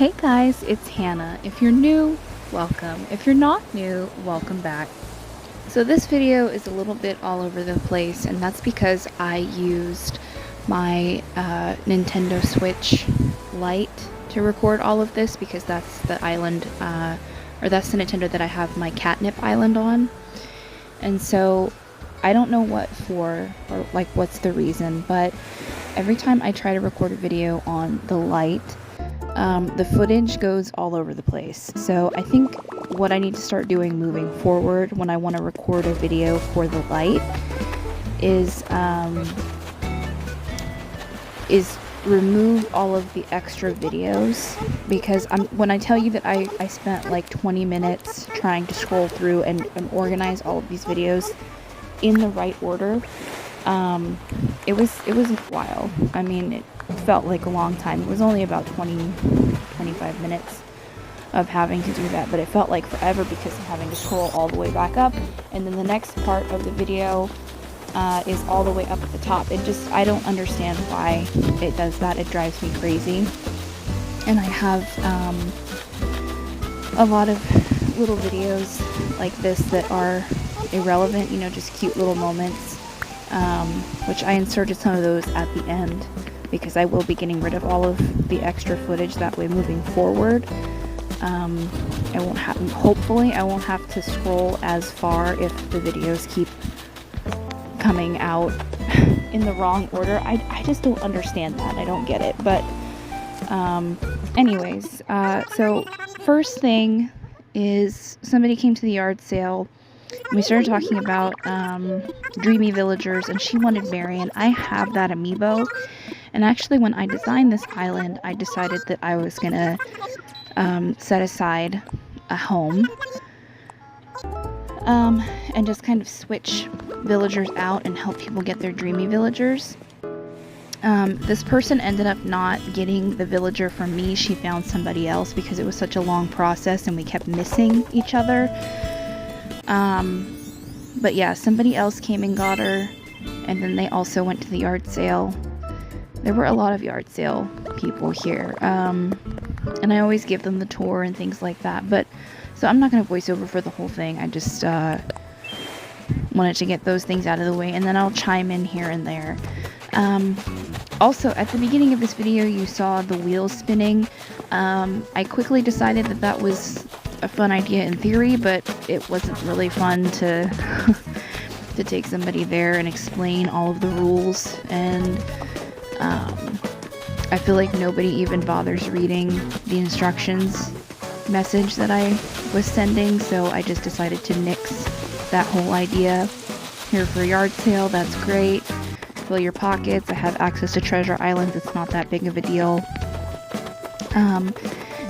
Hey guys, it's Hannah. If you're new, welcome. If you're not new, welcome back. So this video is a little bit all over the place, and that's because I used my Nintendo Switch Lite to record all of this, because that's the island, or that's the Nintendo that I have my Catnip island on. And so I don't know what for, or like what's the reason, but every time I try to record a video on the Lite, the footage goes all over the place. So I think what I need to start doing moving forward when I want to record a video for the Lite is remove all of the extra videos, because when I tell you that I spent like 20 minutes trying to scroll through and organize all of these videos in the right order, it was a while. I mean, it felt like a long time. It was only about 25 minutes of having to do that, but it felt like forever because I'm having to scroll all the way back up, and then the next part of the video is all the way up at the top. I don't understand why it does that. It drives me crazy. And I have a lot of little videos like this that are irrelevant, just cute little moments, which I inserted some of those at the end, because I will be getting rid of all of the extra footage. That way, moving forward, hopefully I won't have to scroll as far if the videos keep coming out in the wrong order. I just don't understand that. I don't get it. But anyways, so first thing is somebody came to the yard sale. We started talking about Dreamy Villagers, and she wanted Marion. I have that amiibo, and actually when I designed this island, I decided that I was gonna set aside a home and just kind of switch villagers out and help people get their Dreamy Villagers. This person ended up not getting the villager from me. She found somebody else because it was such a long process and we kept missing each other. But yeah, somebody else came and got her, and then they also went to the yard sale. There were a lot of yard sale people here, and I always give them the tour and things like that, but so I'm not going to voice over for the whole thing. I just wanted to get those things out of the way, and then I'll chime in here and there. Also, at the beginning of this video, you saw the wheels spinning. I quickly decided that that was a fun idea in theory, but it wasn't really fun to to take somebody there and explain all of the rules, and I feel like nobody even bothers reading the instructions message that I was sending, so I just decided to nix that whole idea. Here for yard sale, that's great. Fill your pockets. I have access to treasure islands. It's not that big of a deal.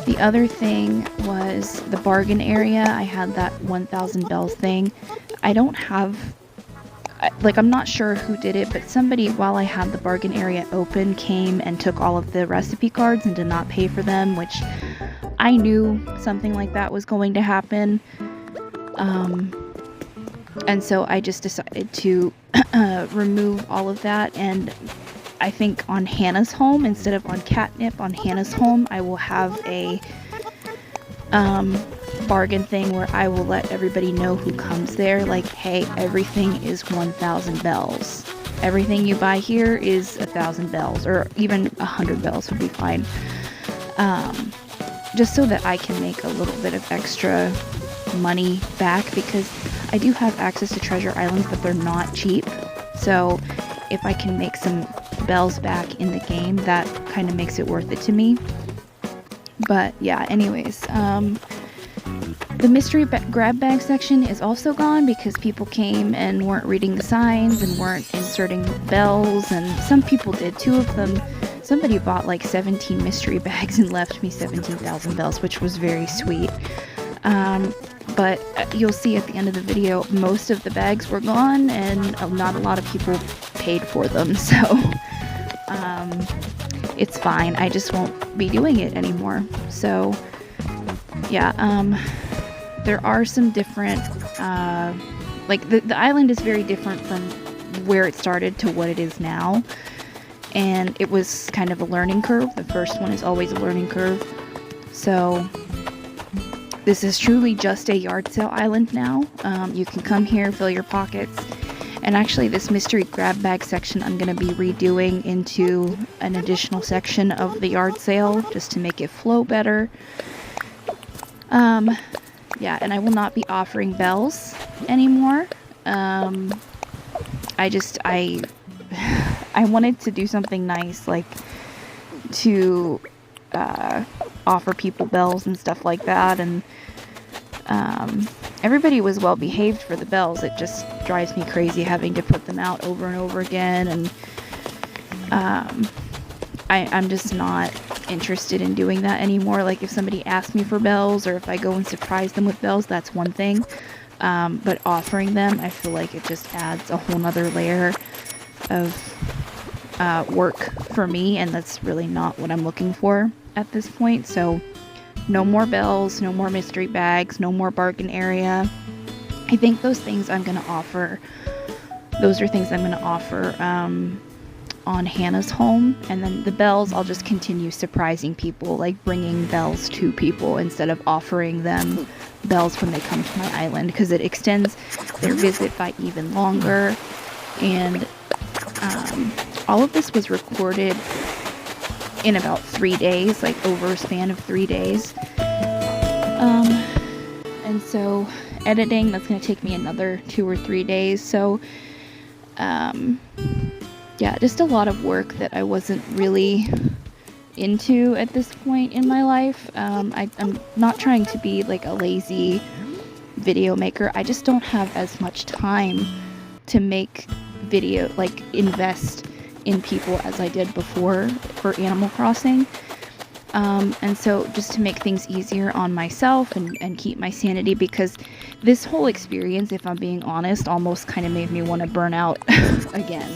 The other thing was the bargain area. I had that 1,000 bells thing. I don't have, I'm not sure who did it, but somebody, while I had the bargain area open, came and took all of the recipe cards and did not pay for them, which I knew something like that was going to happen. And so I just decided to remove all of that, and I think on Hannah's home, instead of on Catnip, on Hannah's home, I will have a bargain thing where I will let everybody know who comes there, like, hey, everything is 1,000 bells. Everything you buy here is 1,000 bells, or even 100 bells would be fine. Just so that I can make a little bit of extra money back, because I do have access to treasure islands, but they're not cheap. So if I can make some bells back in the game, that kind of makes it worth it to me. But yeah, anyways, the mystery grab bag section is also gone because people came and weren't reading the signs and weren't inserting bells, and some people did. Two of them, somebody bought like 17 mystery bags and left me 17,000 bells, which was very sweet. But you'll see at the end of the video, most of the bags were gone, and not a lot of people paid for them, so it's fine. I just won't be doing it anymore. So yeah, there are some different, the island is very different from where it started to what it is now, and it was kind of a learning curve. The first one is always a learning curve. So this is truly just a yard sale island now. You can come here, fill your pockets. And actually this mystery grab bag section I'm going to be redoing into an additional section of the yard sale just to make it flow better. Yeah, and I will not be offering bells anymore. I wanted to do something nice, like to offer people bells and stuff like that, and everybody was well behaved for the bells. It just drives me crazy having to put them out over and over again, and I'm just not interested in doing that anymore. Like, if somebody asks me for bells, or if I go and surprise them with bells, that's one thing, but offering them, I feel like it just adds a whole nother layer of work for me, and that's really not what I'm looking for at this point. So no more bells, no more mystery bags, no more bargain area. I think those things I'm going to offer, those are things I'm going to offer on Hannah's home. And then the bells, I'll just continue surprising people, like bringing bells to people instead of offering them bells when they come to my island, because it extends their visit by even longer. And all of this was recorded in about 3 days, like over a span of 3 days. And so editing, that's going to take me another 2 or 3 days. So, yeah, just a lot of work that I wasn't really into at this point in my life. I'm not trying to be like a lazy video maker. I just don't have as much time to make video, like invest in people as I did before for Animal Crossing. And so just to make things easier on myself and keep my sanity, because this whole experience, if I'm being honest, almost kind of made me want to burn out again.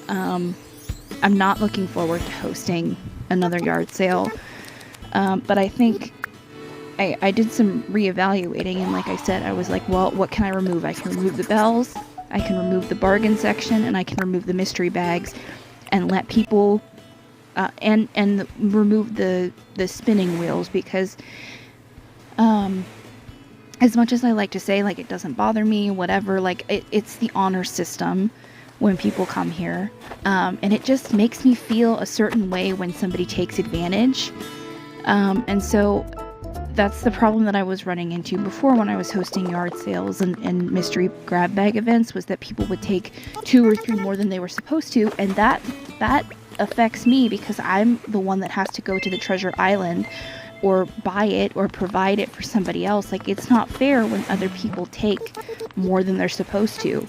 I'm not looking forward to hosting another yard sale. But I think I did some reevaluating, and like I said, I was like, well, what can I remove? I can remove the bells, I can remove the bargain section, and I can remove the mystery bags, and let people and remove the spinning wheels, because as much as I like to say, like, it doesn't bother me, whatever, like, it's the honor system when people come here, and it just makes me feel a certain way when somebody takes advantage, and so that's the problem that I was running into before when I was hosting yard sales and mystery grab bag events, was that people would take 2 or 3 more than they were supposed to, and that affects me, because I'm the one that has to go to the treasure island or buy it or provide it for somebody else. Like, it's not fair when other people take more than they're supposed to.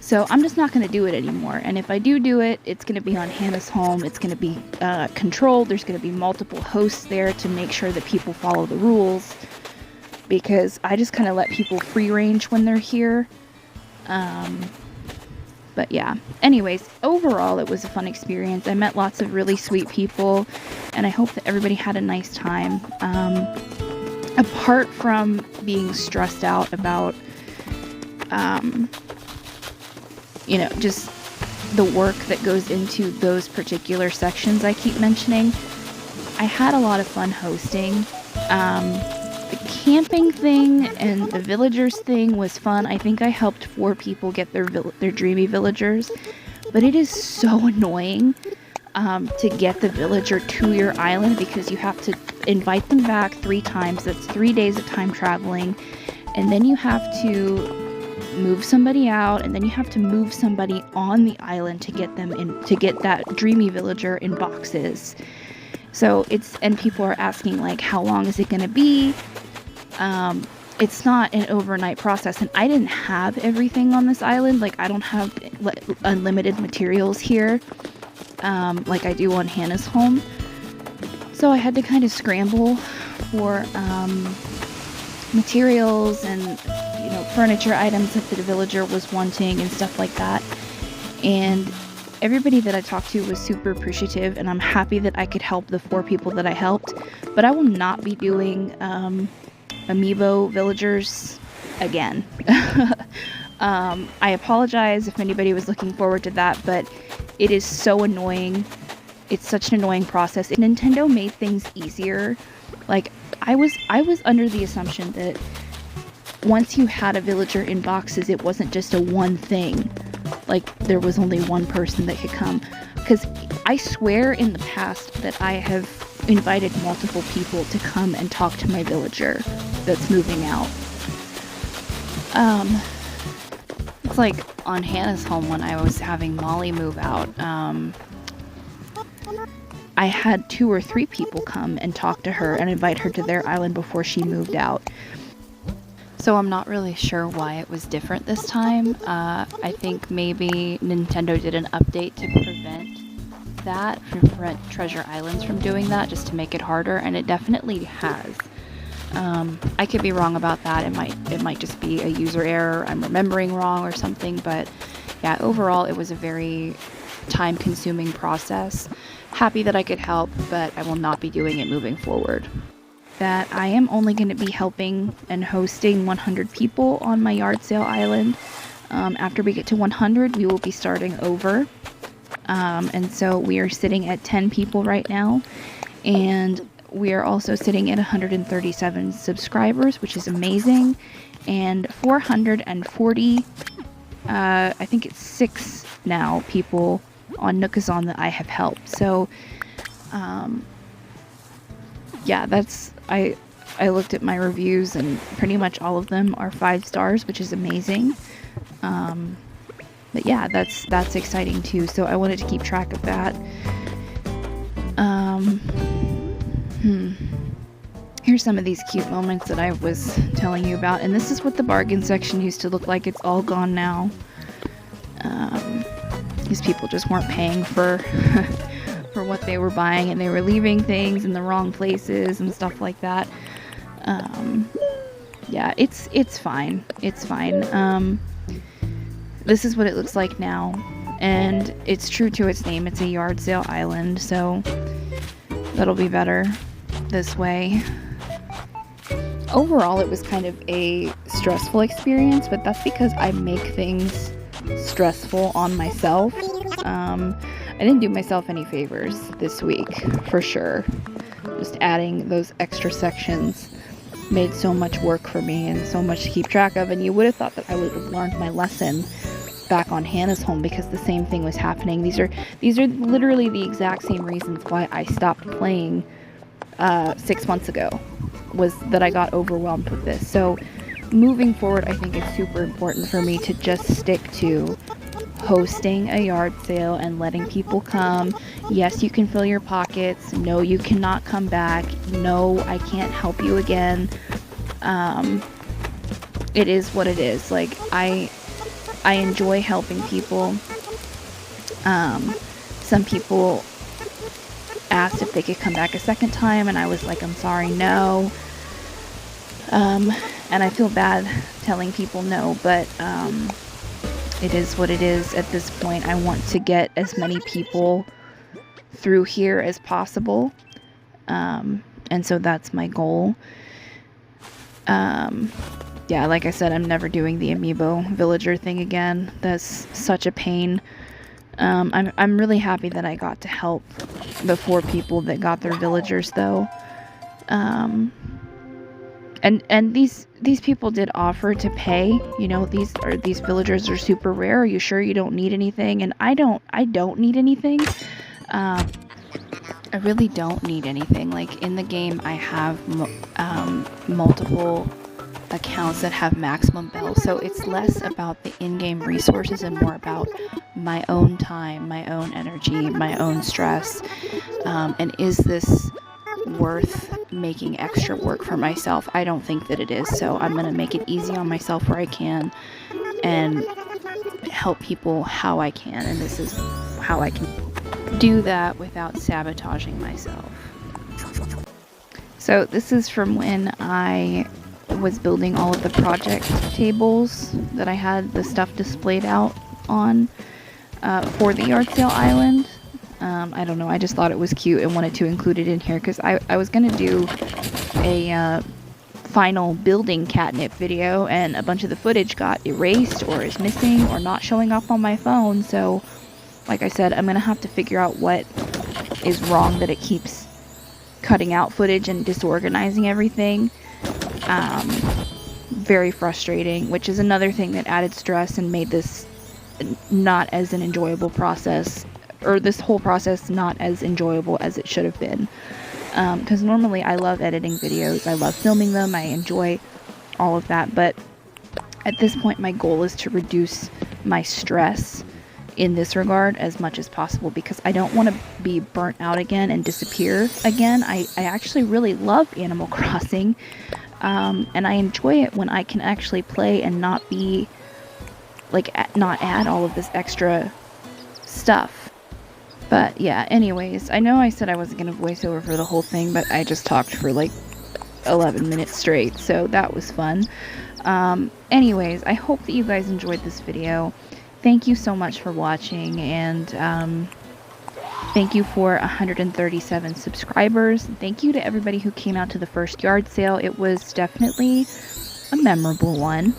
So I'm just not going to do it anymore. And if I do it, it's going to be on Hannah's home. It's going to be controlled. There's going to be multiple hosts there to make sure that people follow the rules, because I just kind of let people free range when they're here. But yeah, anyways, overall, it was a fun experience. I met lots of really sweet people, and I hope that everybody had a nice time. Apart from being stressed out about, just the work that goes into those particular sections I keep mentioning, I had a lot of fun hosting. The camping thing and the villagers thing was fun. I think I helped 4 people get their dreamy villagers, but it is so annoying to get the villager to your island, because you have to invite them back 3 times. That's 3 days of time traveling, and then you have to move somebody out, and then you have to move somebody on the island to get them in, to get that dreamy villager in boxes. So and people are asking, like, how long is it going to be? It's not an overnight process, and I didn't have everything on this island. Like, I don't have unlimited materials here, like I do on Hannah's home. So I had to kind of scramble for materials and furniture items that the villager was wanting and stuff like that. And everybody that I talked to was super appreciative, and I'm happy that I could help the 4 people that I helped. But I will not be doing amiibo villagers again. I apologize if anybody was looking forward to that, but it is so annoying it's such an annoying process. Nintendo made things easier. Like, I was under the assumption that once you had a villager in boxes, it wasn't just a one thing. Like, there was only one person that could come. Because I swear in the past that I have invited multiple people to come and talk to my villager that's moving out. It's like on Hannah's home when I was having Molly move out. I had 2 or 3 people come and talk to her and invite her to their island before she moved out. So I'm not really sure why it was different this time. I think maybe Nintendo did an update to prevent Treasure Islands from doing that, just to make it harder, and it definitely has. I could be wrong about that. It might just be a user error. I'm remembering wrong or something, but yeah, overall it was a very time-consuming process. Happy that I could help, but I will not be doing it moving forward. That I am only going to be helping and hosting 100 people on my yard sale island. After we get to 100, we will be starting over. And so we are sitting at 10 people right now, and we are also sitting at 137 subscribers, which is amazing, and 440, I think it's 6 now, people on Nookazon that I have helped. So, yeah, I looked at my reviews, and pretty much all of them are 5 stars, which is amazing. But yeah, that's exciting too. So I wanted to keep track of that. Here's some of these cute moments that I was telling you about. And this is what the bargain section used to look like. It's all gone now. These people just weren't paying for for what they were buying, and they were leaving things in the wrong places and stuff like that. Yeah, it's fine. It's fine. This is what it looks like now, and it's true to its name. It's a yard sale island, so that'll be better this way. Overall, it was kind of a stressful experience, but that's because I make things stressful on myself. I didn't do myself any favors this week, for sure. Just adding those extra sections made so much work for me and so much to keep track of, and you would have thought that I would have learned my lesson back on Hannah's home, because the same thing was happening. These are literally the exact same reasons why I stopped playing 6 months ago, was that I got overwhelmed with this. So moving forward, I think it's super important for me to just stick to hosting a yard sale and letting people come. Yes, you can fill your pockets. No, you cannot come back. No, I can't help you again. It is what it is. Like, I enjoy helping people. Some people asked if they could come back a second time, and I was like, I'm sorry, no. And I feel bad telling people no, but it is what it is at this point. I want to get as many people through here as possible, and so that's my goal. Yeah, like I said, I'm never doing the amiibo villager thing again. That's such a pain. I'm really happy that I got to help the 4 people that got their villagers, though. And these people did offer to pay. You know, these villagers are super rare. Are you sure you don't need anything? And I don't need anything. I really don't need anything. Like, in the game, I have multiple accounts that have maximum bells, so it's less about the in-game resources and more about my own time, my own energy, my own stress, and is this worth making extra work for myself? I don't think that it is, so I'm gonna make it easy on myself where I can and help people how I can, and this is how I can do that without sabotaging myself. So this is from when I was building all of the project tables that I had the stuff displayed out on for the yard sale island. I don't know, I just thought it was cute and wanted to include it in here because I was gonna do a final building Catnip video, and a bunch of the footage got erased or is missing or not showing up on my phone. So like I said, I'm gonna have to figure out what is wrong that it keeps cutting out footage and disorganizing everything. Very frustrating, which is another thing that added stress and made this not as an enjoyable process, or this whole process not as enjoyable as it should have been. Because normally I love editing videos, I love filming them, I enjoy all of that, but at this point my goal is to reduce my stress in this regard as much as possible, because I don't want to be burnt out again and disappear again. I actually really love Animal Crossing, and I enjoy it when I can actually play and not be like, not add all of this extra stuff. But yeah, anyways, I know I said I wasn't gonna voice over for the whole thing, but I just talked for like 11 minutes straight, so that was fun. Anyways, I hope that you guys enjoyed this video. Thank you so much for watching, and thank you for 137 subscribers. Thank you to everybody who came out to the first yard sale. It was definitely a memorable one.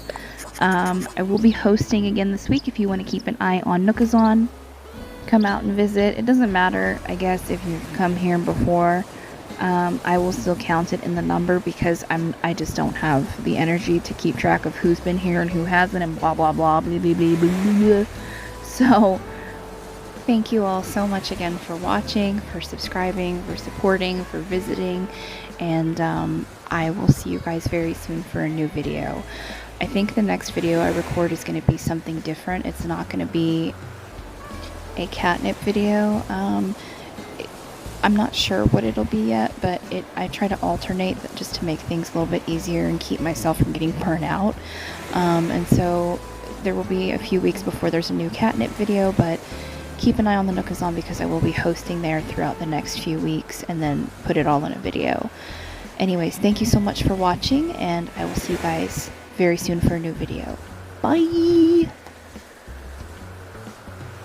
I will be hosting again this week. If you want to keep an eye on Nookazon, come out and visit. It doesn't matter, I guess, if you've come here before. I will still count it in the number, because I just don't have the energy to keep track of who's been here and who hasn't, and blah blah blah blah blah blah blah blah. So thank you all so much again for watching, for subscribing, for supporting, for visiting, and I will see you guys very soon for a new video. I think the next video I record is going to be something different. It's not going to be a Catnip video. I'm not sure what it'll be yet, but I try to alternate just to make things a little bit easier and keep myself from getting burnt out. And so there will be a few weeks before there's a new Catnip video, but keep an eye on the Nookazon, because I will be hosting there throughout the next few weeks and then put it all in a video. Anyways, thank you so much for watching, and I will see you guys very soon for a new video. Bye!